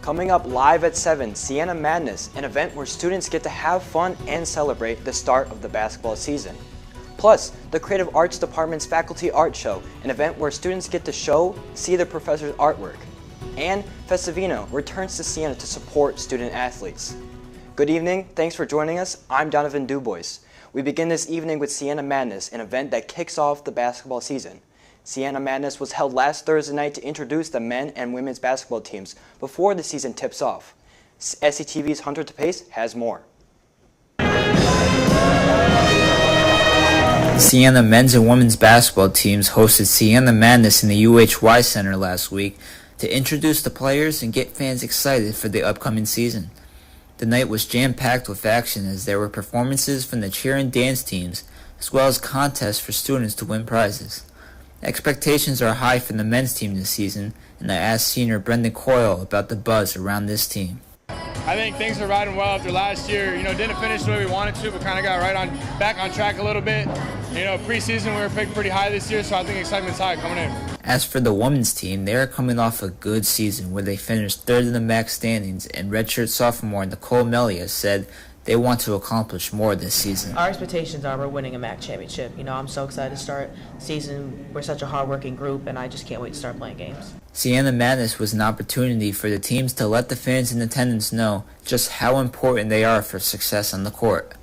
Coming up live at 7, Siena Madness, an event where students get to have fun and celebrate the start of the basketball season. Plus, the Creative Arts Department's Faculty Art Show, an event where students get to see their professors' artwork. And Festivino returns to Siena to support student athletes. Good evening, thanks for joining us. I'm Donovan Dubois. We begin this evening with Siena Madness, an event that kicks off the basketball season. Siena Madness was held last Thursday night to introduce the men and women's basketball teams before the season tips off. SCTV's Hunter DePace has more. Siena men's and women's basketball teams hosted Siena Madness in the UHY Center last week to introduce the players and get fans excited for the upcoming season. The night was jam-packed with action as there were performances from the cheer and dance teams as well as contests for students to win prizes. Expectations are high for the men's team this season, and I asked senior Brendan Coyle about the buzz around this team. I think things are riding well after last year. Didn't finish the way we wanted to, but kind of got back on track a little bit. Preseason we were picked pretty high this year, so I think excitement's high coming in. As for the women's team, they are coming off a good season where they finished third in the MAC standings, and redshirt sophomore Nicole Melia said they want to accomplish more this season. Our expectations are we're winning a MAC championship. I'm so excited to start the season. We're such a hard-working group, and I just can't wait to start playing games. Siena Madness was an opportunity for the teams to let the fans in attendance know just how important they are for success on the court.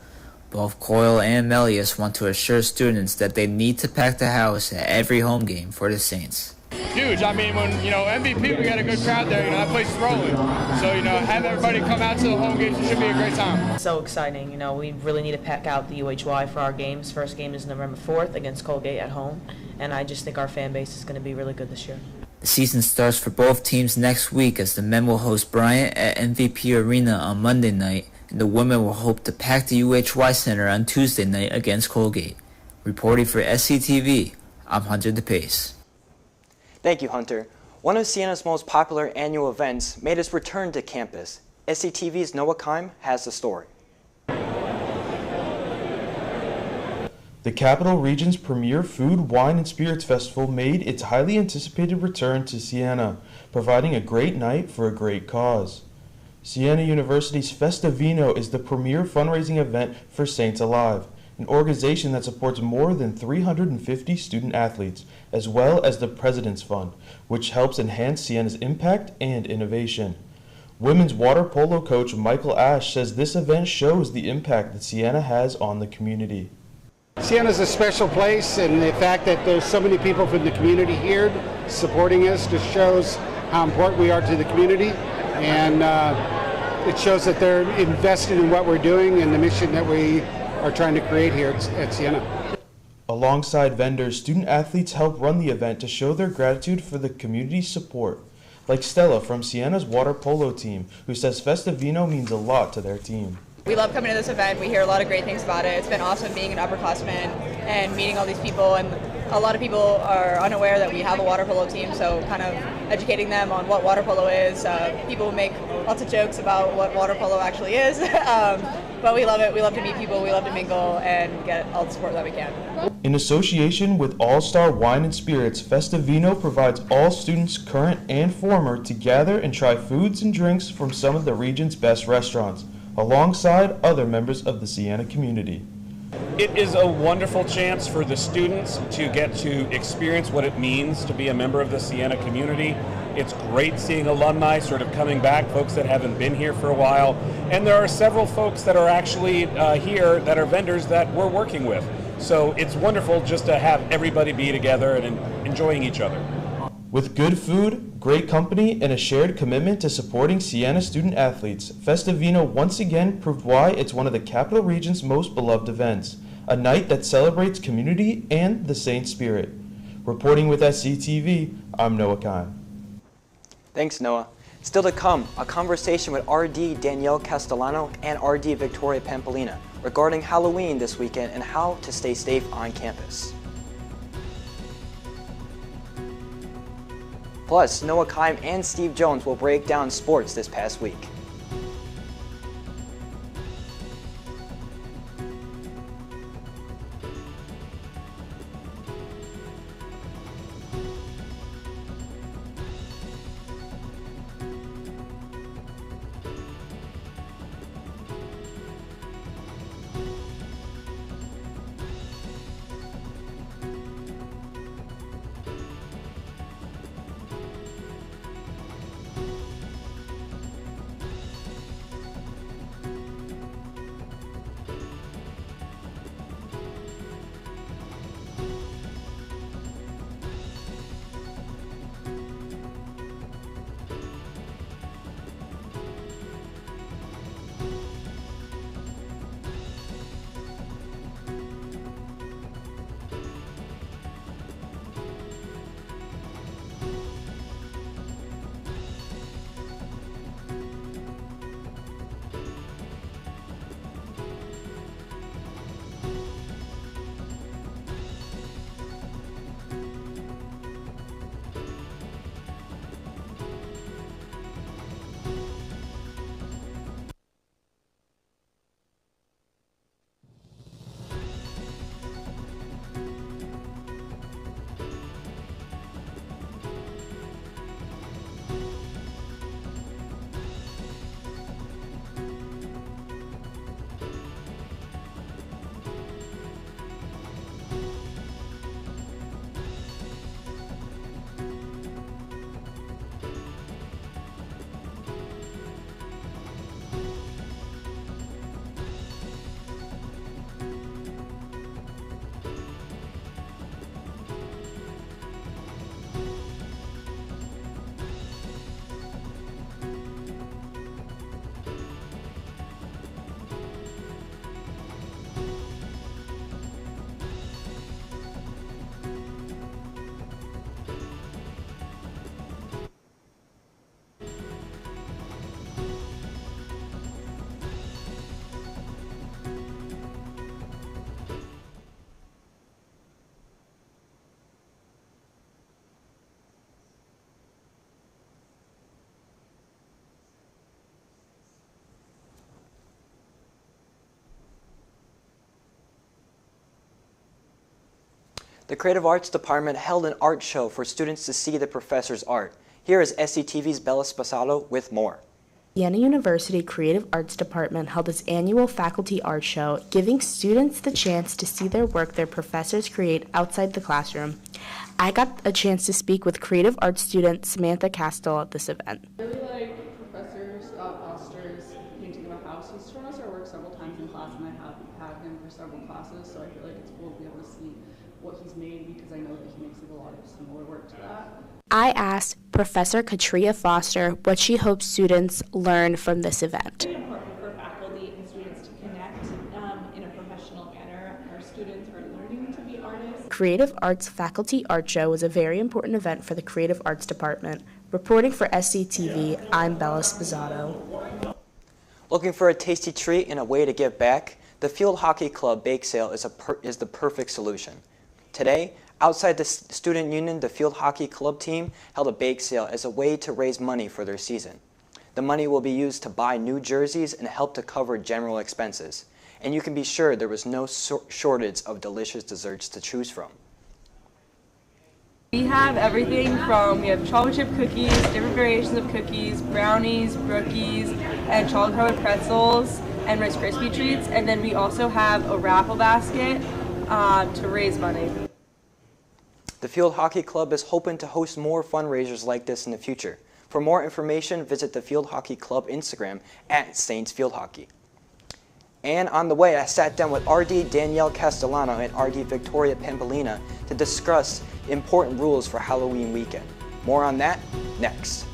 Both Coyle and Melius want to assure students that they need to pack the house at every home game for the Saints. Huge. When, MVP, we got a good crowd there. That place is rolling. So, have everybody come out to the home games. It should be a great time. So exciting. We really need to pack out the UHY for our games. First game is November 4th against Colgate at home. And I just think our fan base is going to be really good this year. The season starts for both teams next week as the men will host Bryant at MVP Arena on Monday night, and the women will hope to pack the UHY Center on Tuesday night against Colgate. Reporting for SCTV, I'm Hunter DePace. Thank you, Hunter. One of Siena's most popular annual events made its return to campus. SCTV's Noah Keim has the story. The Capital Region's premier food, wine, and spirits festival made its highly anticipated return to Siena, providing a great night for a great cause. Siena University's Festivino is the premier fundraising event for Saints Alive, an organization that supports more than 350 student athletes, as well as the President's Fund, which helps enhance Siena's impact and innovation. Women's water polo coach Michael Ash says this event shows the impact that Siena has on the community. Siena is a special place, and the fact that there's so many people from the community here supporting us just shows how important we are to the community, and it shows that they're invested in what we're doing and the mission that we are trying to create here at Siena. Alongside vendors, student athletes help run the event to show their gratitude for the community's support, like Stella from Siena's water polo team, who says Festivino means a lot to their team. We love coming to this event. We hear a lot of great things about it. It's been awesome being an upperclassman and meeting all these people, and a lot of people are unaware that we have a water polo team, so kind of educating them on what water polo is. People make lots of jokes about what water polo actually is, but we love it. We love to meet people, we love to mingle, and get all the support that we can. In association with All-Star Wine and Spirits, Festivino provides all students, current and former, to gather and try foods and drinks from some of the region's best restaurants, alongside other members of the Siena community. It is a wonderful chance for the students to get to experience what it means to be a member of the Siena community. It's great seeing alumni sort of coming back, folks that haven't been here for a while. And there are several folks that are actually here that are vendors that we're working with. So it's wonderful just to have everybody be together and enjoying each other. With good food, great company, and a shared commitment to supporting Siena student athletes, Festivino once again proved why it's one of the Capital Region's most beloved events, a night that celebrates community and the Saint spirit. Reporting with SCTV, I'm Noah Keim. Thanks, Noah. Still to come, a conversation with RD Danielle Castellano and RD Victoria Pampolina regarding Halloween this weekend and how to stay safe on campus. Plus, Noah Keim and Steve Jones will break down sports this past week. The Creative Arts Department held an art show for students to see the professor's art. Here is SCTV's Bella Spasalo with more. Siena University Creative Arts Department held its annual faculty art show, giving students the chance to see their work their professors create outside the classroom. I got a chance to speak with creative arts student Samantha Castell at this event. I really like Professor Scott Foster's painting of a house. He's shown us our work several times in class, and I have had him for several classes, so I feel like it's cool to be able to see what he's made because I know that he makes a lot of similar work to that. I asked Professor Katria Foster what she hopes students learn from this event. It's very important for faculty and students to connect in a professional manner. Our students are learning to be artists. Creative Arts Faculty Art Show was a very important event for the Creative Arts Department. Reporting for SCTV, I'm Bella Spazzato. Looking for a tasty treat and a way to give back? The Field Hockey Club bake sale is the perfect solution. Today, outside the student union, the Field Hockey Club team held a bake sale as a way to raise money for their season. The money will be used to buy new jerseys and help to cover general expenses. And you can be sure there was no shortage of delicious desserts to choose from. We have everything from, we have chocolate chip cookies, different variations of cookies, brownies, brookies, and chocolate covered pretzels, and Rice Krispie treats. And then we also have a raffle basket to raise money. The Field Hockey Club is hoping to host more fundraisers like this in the future. For more information, visit the Field Hockey Club Instagram at Saints Field Hockey. And on the way, I sat down with RD Danielle Castellano and RD Victoria Pampolina to discuss important rules for Halloween weekend. More on that next.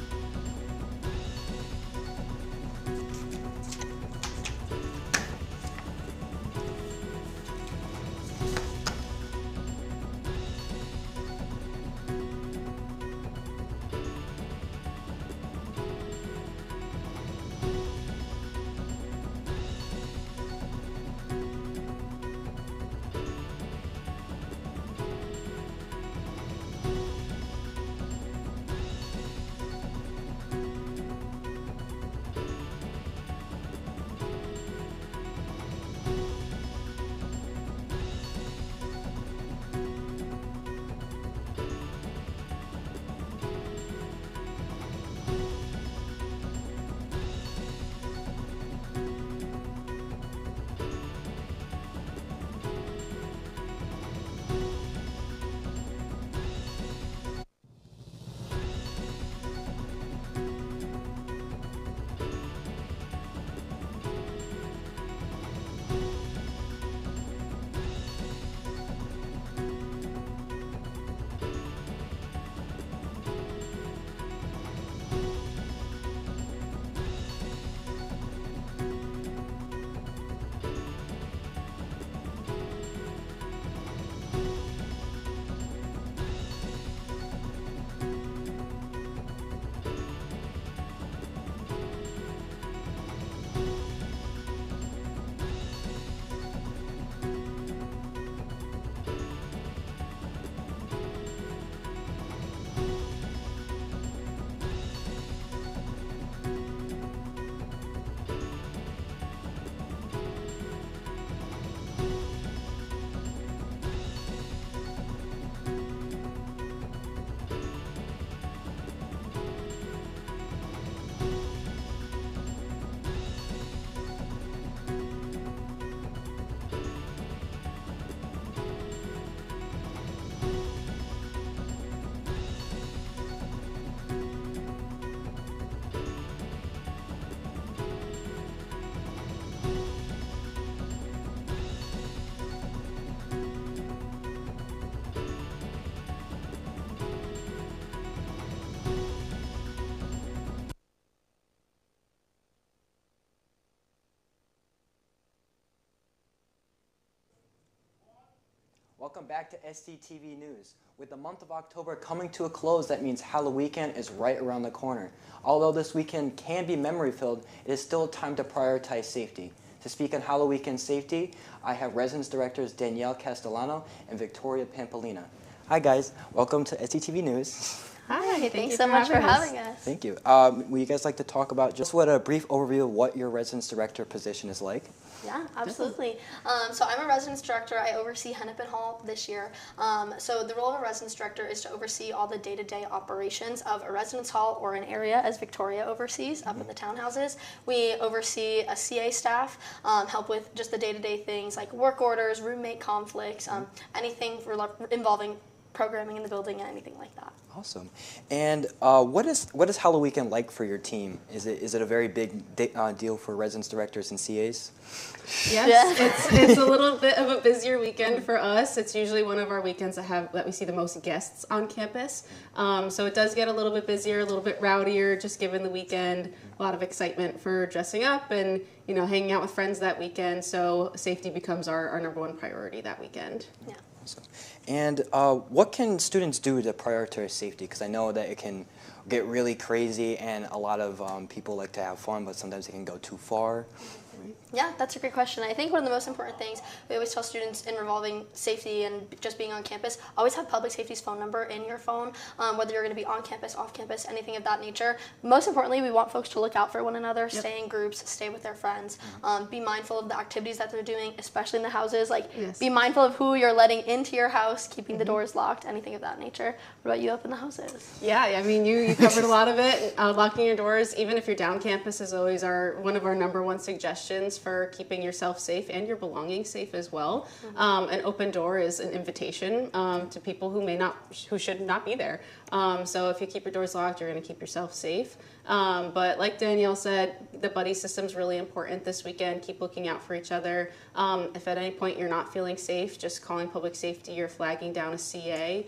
Welcome back to SCTV News. With the month of October coming to a close, that means Halloween weekend is right around the corner. Although this weekend can be memory-filled, it is still time to prioritize safety. To speak on Halloween weekend safety, I have residence directors Danielle Castellano and Victoria Pampolina. Hi guys, welcome to SCTV News. Hi, Thanks so much for having us. Thank you. Would you guys like to talk about just what a brief overview of what your residence director position is like? Yeah, absolutely. So I'm a residence director. I oversee Hennepin Hall this year. So the role of a residence director is to oversee all the day-to-day operations of a residence hall or an area, as Victoria oversees up in the townhouses. We oversee a CA staff, help with just the day-to-day things like work orders, roommate conflicts, anything involving programming in the building and anything like that. Awesome. And what is Halloween weekend like for your team? Is it a very big deal for residence directors and CAs? Yes, it's a little bit of a busier weekend for us. It's usually one of our weekends that we see the most guests on campus. So it does get a little bit busier, a little bit rowdier, just given the weekend. A lot of excitement for dressing up and hanging out with friends that weekend. So safety becomes our number one priority that weekend. Yeah. Awesome. And what can students do to prioritize safety? Because I know that it can get really crazy and a lot of people like to have fun, but sometimes it can go too far. Yeah, that's a great question. I think one of the most important things we always tell students in revolving safety and just being on campus, always have public safety's phone number in your phone, whether you're going to be on campus, off campus, anything of that nature. Most importantly, we want folks to look out for one another, stay in groups, stay with their friends, be mindful of the activities that they're doing, especially in the houses. Be mindful of who you're letting into your house, keeping the doors locked, anything of that nature. What about you up in the houses? Yeah, I mean, you covered a lot of it. Locking your doors, even if you're down campus, is always one of our number one suggestions for keeping yourself safe and your belongings safe as well. An open door is an invitation to people who should not be there. So if you keep your doors locked, you're going to keep yourself safe. But like Danielle said, the buddy system is really important this weekend. Keep looking out for each other. If at any point you're not feeling safe, just calling public safety or flagging down a CA.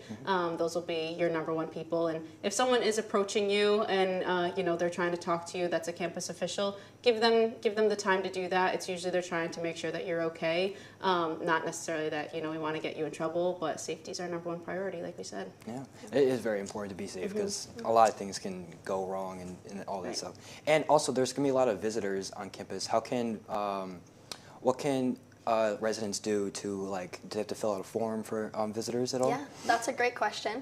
Those will be your number one people. And if someone is approaching you and they're trying to talk to you, that's a campus official, give them the time to do that. It's usually they're trying to make sure that you're okay. Not necessarily that we want to get you in trouble, but safety is our number one priority, like we said. Yeah, it is very important to be safe because a lot of things can go wrong and all that stuff. And also, there's going to be a lot of visitors on campus. What can residents do do they have to fill out a form for visitors at all? Yeah, that's a great question.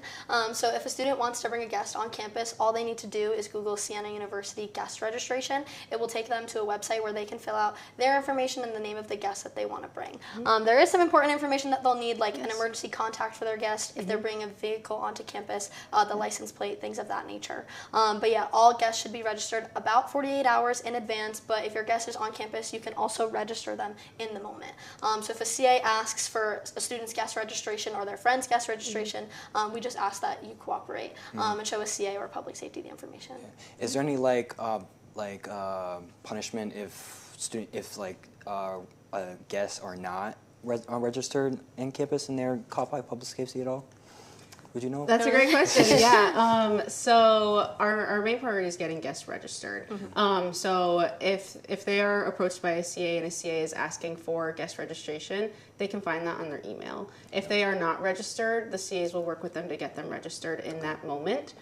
So if a student wants to bring a guest on campus, all they need to do is Google Siena University guest registration. It will take them to a website where they can fill out their information and the name of the guest that they want to bring. There is some important information that they'll need, like an emergency contact for their guest, if they're bringing a vehicle onto campus, the license plate, things of that nature. But yeah, all guests should be registered about 48 hours in advance, but if your guest is on campus, you can also register them in the moment. So if a CA asks for a student's guest registration or their friend's guest registration, we just ask that you cooperate and show a CA or public safety the information. Is there any punishment if guests are not registered in campus and they're caught by public safety at all? Would you know? That's a great question. Yeah. So our main priority is getting guests registered. So if they are approached by a CA and a CA is asking for guest registration, they can find that on their email. If they are not registered, the CAs will work with them to get them registered in that moment.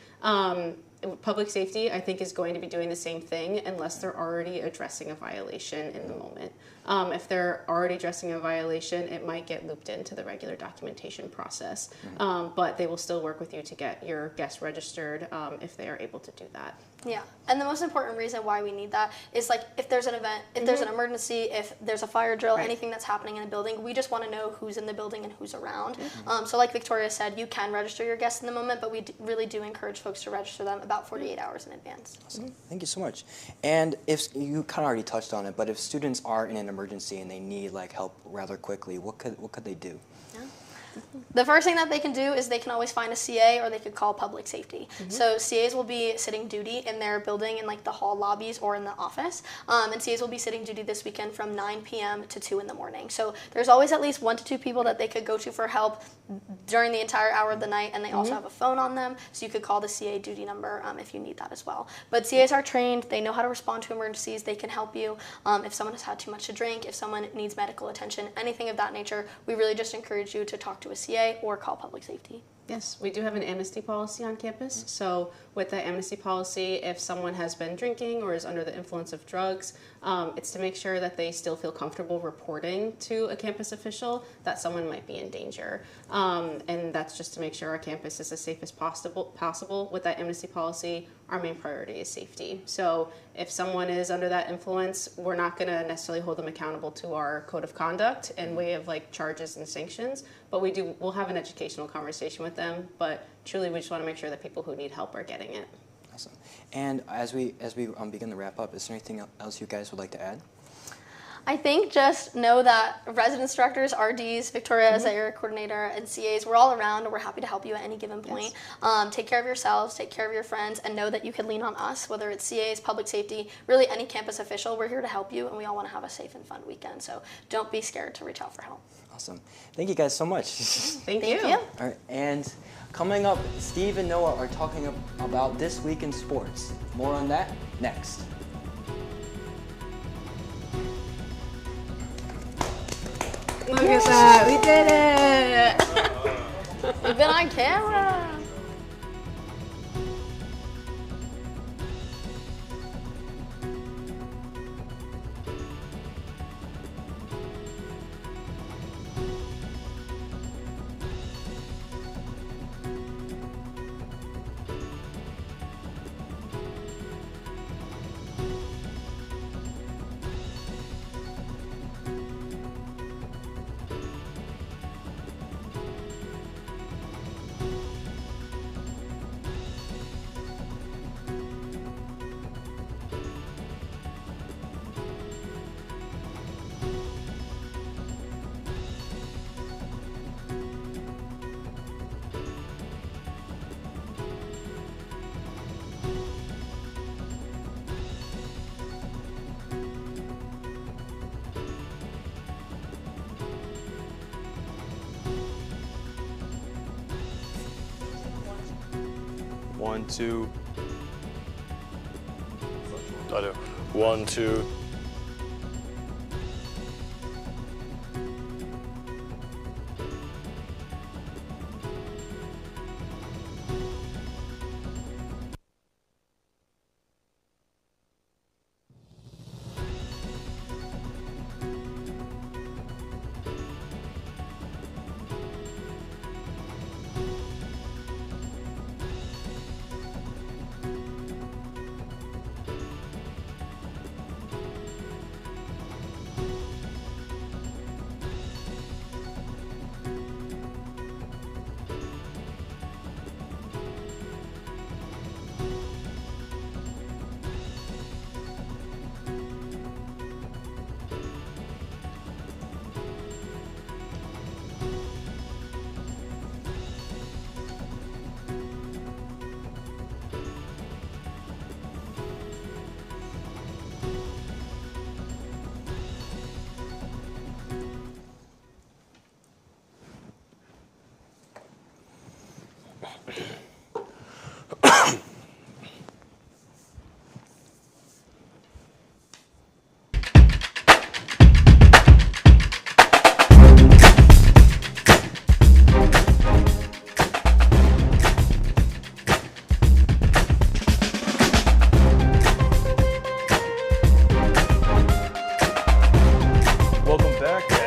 Public safety, I think, is going to be doing the same thing unless they're already addressing a violation in the moment. If they're already addressing a violation, it might get looped into the regular documentation process. But they will still work with you to get your guests registered if they are able to do that. Yeah, and the most important reason why we need that is if there's an event, if there's an emergency, if there's a fire drill, anything that's happening in a building, we just want to know who's in the building and who's around. So like Victoria said, you can register your guests in the moment, but we really do encourage folks to register them about 48 hours in advance. Awesome. Thank you so much. And if you kind of already touched on it, but if students are in an emergency and they need help rather quickly, what could they do? The first thing that they can do is they can always find a CA or they could call public safety. So CAs will be sitting duty in their building in the hall lobbies or in the office. And CAs will be sitting duty this weekend from 9 p.m. to 2 in the morning. So there's always at least 1 to 2 people that they could go to for help during the entire hour of the night, and they also have a phone on them, so you could call the CA duty number if you need that as well. But CAs are trained, they know how to respond to emergencies, they can help you. If someone has had too much to drink, if someone needs medical attention, anything of that nature, we really just encourage you to talk to a CA or call public safety. Yes, we do have an amnesty policy on campus. So with that amnesty policy, if someone has been drinking or is under the influence of drugs, It's to make sure that they still feel comfortable reporting to a campus official that someone might be in danger. And that's just to make sure our campus is as safe as possible. With that amnesty policy, our main priority is safety. So if someone is under that influence, we're not going to necessarily hold them accountable to our code of conduct and way of like charges and sanctions, but we'll have an educational conversation with them. But truly, we just want to make sure that people who need help are getting it. Awesome. And as we begin to wrap up, is there anything else you guys would like to add? I think just know that residence directors, RDs, Victoria as area coordinator, and CAs, we're all around and we're happy to help you at any given point. Yes. Take care of yourselves, take care of your friends, and know that you can lean on us, whether it's CAs, public safety, really any campus official. We're here to help you, and we all want to have a safe and fun weekend. So don't be scared to reach out for help. Awesome. Thank you guys so much. Thank you. All right, and coming up, Steve and Noah are talking about this week in sports. More on that next. Look at that, we did it! We've been on camera. One, two. I do. 1, 2.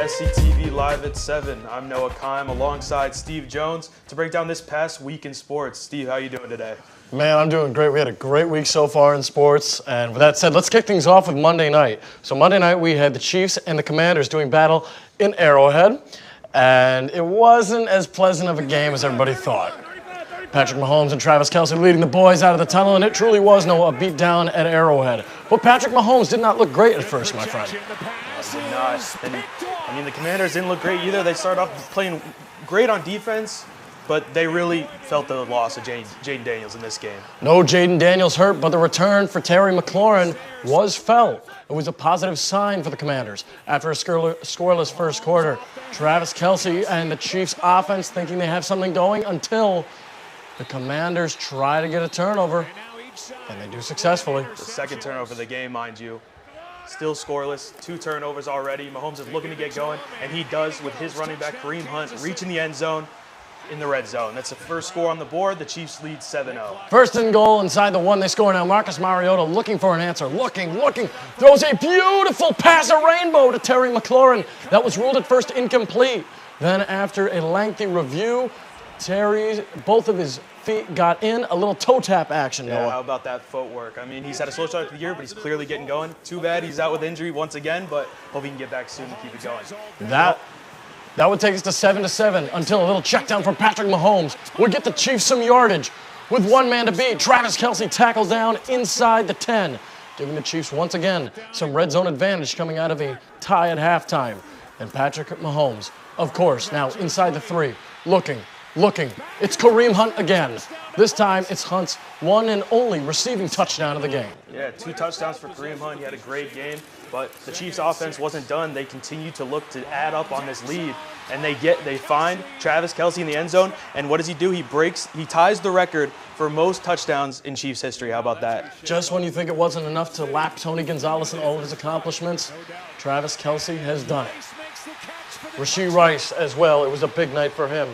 SCTV Live at 7. I'm Noah Kime alongside Steve Jones to break down this past week in sports. Steve, how are you doing today? Man, I'm doing great. We had a great week so far in sports. And with that said, let's kick things off with Monday night. So Monday night we had the Chiefs and the Commanders doing battle in Arrowhead. And it wasn't as pleasant of a game as everybody thought. Patrick Mahomes and Travis Kelce leading the boys out of the tunnel, and it truly was a beatdown at Arrowhead. But Patrick Mahomes did not look great at first, my friend. Did not. And, I mean, the Commanders didn't look great either. They started off playing great on defense, but they really felt the loss of Jaden Daniels in this game. No Jaden Daniels hurt, but the return for Terry McLaurin was felt. It was a positive sign for the Commanders. After a scoreless first quarter, Travis Kelce and the Chiefs offense thinking they have something going until the Commanders try to get a turnover, and they do successfully. The second turnover of the game, mind you. Still scoreless, 2 turnovers already. Mahomes is looking to get going, and he does with his running back, Kareem Hunt, reaching the end zone. in the red zone. That's the first score on the board. The Chiefs lead 7-0. First and goal inside the 1. They score now. Marcus Mariota looking for an answer. Looking. Throws a beautiful pass, a rainbow to Terry McLaurin. That was ruled at first incomplete. Then after a lengthy review, both of his feet got in. A little toe tap action, Yeah, Noah. how about that footwork? I mean, he's had a slow start to the year, but he's clearly getting going. Too bad he's out with injury once again, but hope he can get back soon and keep it going. That would take us to 7-7 until a little check down from Patrick Mahomes would get the Chiefs some yardage. With one man to beat, Travis Kelce tackled down inside the 10, giving the Chiefs once again some red zone advantage coming out of a tie at halftime. And Patrick Mahomes, of course, now inside the 3, looking. It's Kareem Hunt again. This time, it's Hunt's one and only receiving touchdown of the game. Yeah, 2 touchdowns for Kareem Hunt. He had a great game, but the Chiefs' offense wasn't done. They continue to look to add up on this lead, and they find Travis Kelce in the end zone, and what does he do? He ties the record for most touchdowns in Chiefs history. How about that? Just when you think it wasn't enough to lap Tony Gonzalez and all of his accomplishments, Travis Kelce has done it. Rashee Rice as well. It was a big night for him.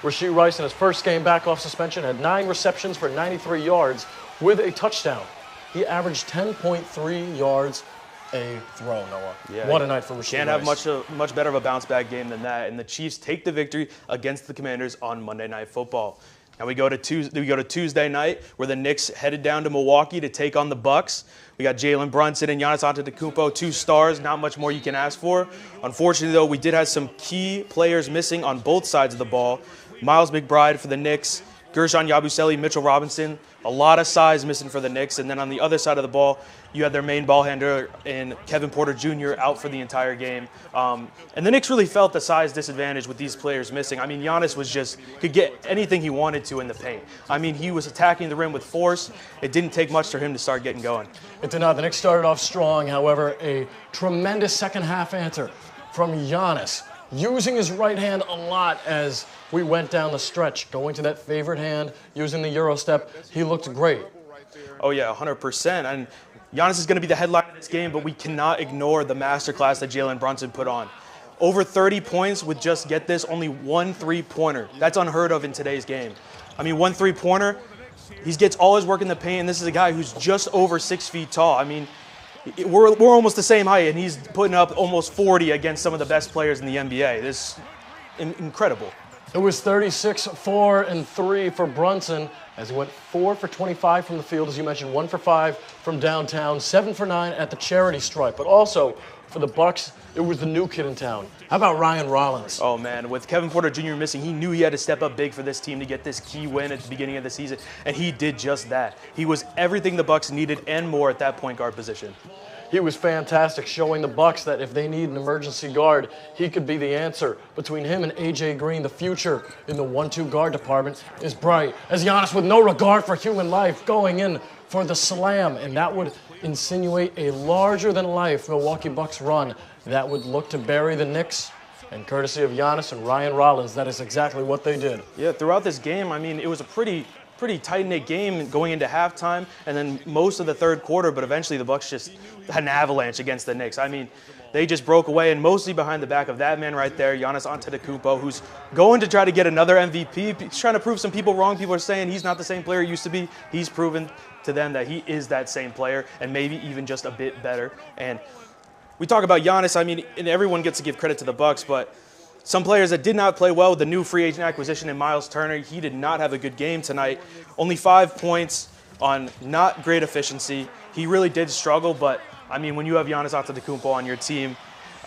Rashee Rice, in his first game back off suspension, had 9 receptions for 93 yards with a touchdown. He averaged 10.3 yards a throw, Noah. Yeah, what a night for Rashee Rice. Can't have much better of a bounce-back game than that, and the Chiefs take the victory against the Commanders on Monday Night Football. Now we go to Tuesday night, where the Knicks headed down to Milwaukee to take on the Bucks. We got Jalen Brunson and Giannis Antetokounmpo, 2 stars, not much more you can ask for. Unfortunately, though, we did have some key players missing on both sides of the ball. Miles McBride for the Knicks, Gershon Yabusele, Mitchell Robinson, a lot of size missing for the Knicks. And then on the other side of the ball, you had their main ball handler in Kevin Porter Jr. out for the entire game. And the Knicks really felt the size disadvantage with these players missing. I mean, Giannis could get anything he wanted to in the paint. I mean, he was attacking the rim with force. It didn't take much for him to start getting going. It did not. The Knicks started off strong. However, a tremendous second half answer from Giannis, using his right hand a lot as we went down the stretch, going to that favorite hand, using the Euro step. He looked great. Oh, yeah, 100%. And Giannis is going to be the headline of this game, but we cannot ignore the masterclass that Jalen Brunson put on. Over 30 points with just, get this, only 1 3-pointer. That's unheard of in today's game. I mean, 1 3-pointer, he gets all his work in the paint, and this is a guy who's just over 6 feet tall. I mean, we're almost the same height, and he's putting up almost 40 against some of the best players in the NBA. This is incredible. It was 36, 4, and 3 for Brunson as he went 4 for 25 from the field, as you mentioned, 1 for 5 from downtown, 7 for 9 at the charity stripe. But also for the Bucks, it was the new kid in town. How about Ryan Rollins? Oh, man, with Kevin Porter Jr. missing, he knew he had to step up big for this team to get this key win at the beginning of the season, and he did just that. He was everything the Bucks needed and more at that point guard position. He was fantastic, showing the Bucks that if they need an emergency guard, he could be the answer. Between him and A.J. Green, the future in the 1-2 guard department is bright. As Giannis, with no regard for human life, going in for the slam, and that would insinuate a larger-than-life Milwaukee Bucks run that would look to bury the Knicks. And courtesy of Giannis and Ryan Rollins, that is exactly what they did. Yeah, throughout this game, I mean, it was a pretty tight-knit game going into halftime and then most of the third quarter, but eventually the Bucks just had an avalanche against the Knicks. I mean, they just broke away, and mostly behind the back of that man right there, Giannis Antetokounmpo, who's going to try to get another MVP. He's trying to prove some people wrong. People are saying he's not the same player he used to be. He's proven to them that he is that same player and maybe even just a bit better. And we talk about Giannis, I mean, and everyone gets to give credit to the Bucks, but some players that did not play well with the new free agent acquisition in Miles Turner, he did not have a good game tonight. Only 5 points on not great efficiency. He really did struggle, but, I mean, when you have Giannis Antetokounmpo on your team,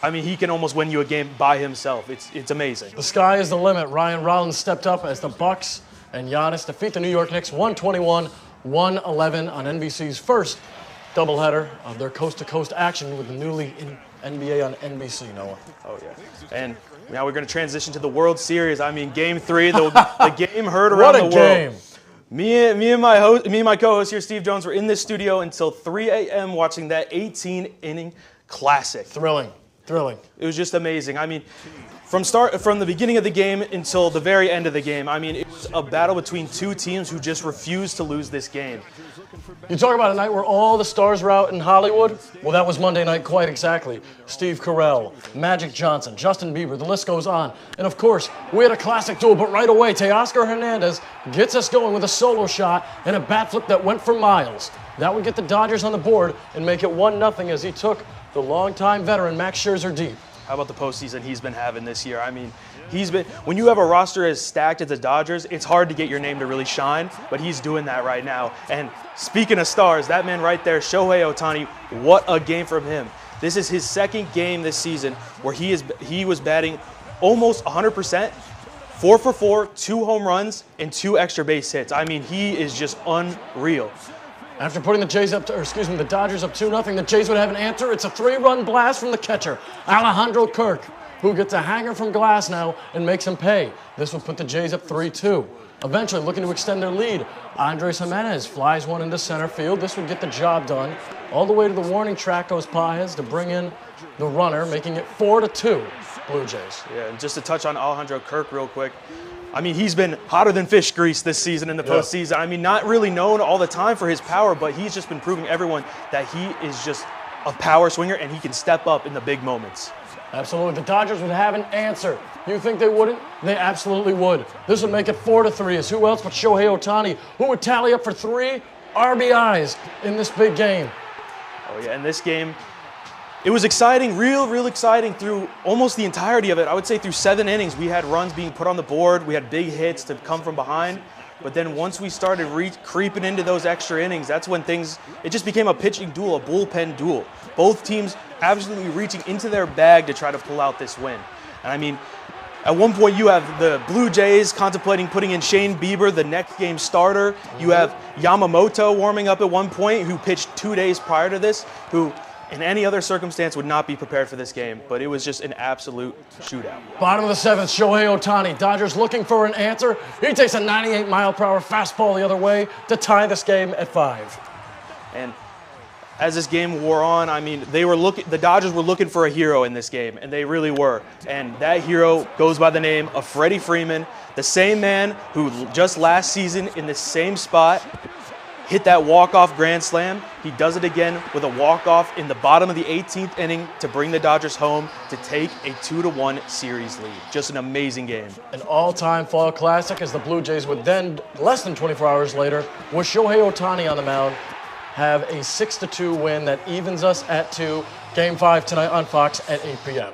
I mean, he can almost win you a game by himself. It's amazing. The sky is the limit. Ryan Rollins stepped up as the Bucks and Giannis defeat the New York Knicks 121-111 on NBC's first doubleheader of their coast-to-coast action with the newly in NBA on NBC, Noah. Oh, yeah. And now we're going to transition to the World Series. I mean, Game 3, the game heard around the world. What a game. Me and my co-host here, Steve Jones, were in this studio until 3 a.m. watching that 18-inning classic. Thrilling. Thrilling. It was just amazing. I mean, from the beginning of the game until the very end of the game, I mean, it was a battle between two teams who just refused to lose this game. You talk about a night where all the stars were out in Hollywood? Well, that was Monday night quite exactly. Steve Carell, Magic Johnson, Justin Bieber, the list goes on. And of course, we had a classic duel, but right away, Teoscar Hernandez gets us going with a solo shot and a bat flip that went for miles. That would get the Dodgers on the board and make it 1-0 as he took the longtime veteran Max Scherzer deep. How about the postseason he's been having this year? I mean, when you have a roster as stacked as the Dodgers, it's hard to get your name to really shine, but he's doing that right now. And speaking of stars, that man right there, Shohei Ohtani, what a game from him. This is his second game this season where he was batting almost 100%, 4 for 4, 2 home runs, and 2 extra base hits. I mean, he is just unreal. After putting the Dodgers up 2-0, the Jays would have an answer. It's a 3-run blast from the catcher, Alejandro Kirk, who gets a hanger from Glass now and makes him pay. This would put the Jays up 3-2. Eventually, looking to extend their lead, Andres Jimenez flies one into center field. This would get the job done. All the way to the warning track goes Paez to bring in the runner, making it 4-2, Blue Jays. Yeah, and just to touch on Alejandro Kirk real quick, I mean, he's been hotter than fish grease this season in the postseason. I mean, not really known all the time for his power, but he's just been proving everyone that he is just a power swinger and he can step up in the big moments. Absolutely. The Dodgers would have an answer. You think they wouldn't? They absolutely would. This would make it 4-3 as who else but Shohei Ohtani, who would tally up for 3 RBIs in this big game. Oh, yeah, in this game, it was exciting, real exciting through almost the entirety of it. I would say through 7 innings, we had runs being put on the board. We had big hits to come from behind. But then once we started creeping into those extra innings, that's when it just became a pitching duel, a bullpen duel. Both teams absolutely reaching into their bag to try to pull out this win. And I mean, at one point you have the Blue Jays contemplating putting in Shane Bieber, the next game starter. You have Yamamoto warming up at one point, who pitched 2 days prior to this, who in any other circumstance would not be prepared for this game, but it was just an absolute shootout. Bottom of the 7th, Shohei Ohtani. Dodgers looking for an answer. He takes a 98-mile-per-hour fastball the other way to tie this game at 5. And as this game wore on, I mean, the Dodgers were looking for a hero in this game, and they really were. And that hero goes by the name of Freddie Freeman, the same man who just last season in the same spot hit that walk-off grand slam. He does it again with a walk-off in the bottom of the 18th inning to bring the Dodgers home to take a 2-1 series lead. Just an amazing game. An all-time fall classic as the Blue Jays would then, less than 24 hours later, with Shohei Ohtani on the mound, have a 6-2 win that evens us at 2. Game 5 tonight on Fox at 8 p.m.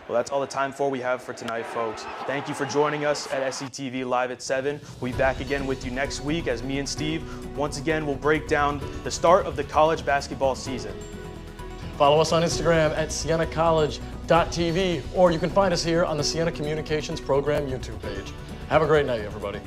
Well, that's all the time we have for tonight, folks. Thank you for joining us at SCTV Live at 7. We'll be back again with you next week as me and Steve, once again, will break down the start of the college basketball season. Follow us on Instagram at sienacollege.tv, or you can find us here on the Siena Communications Program YouTube page. Have a great night, everybody.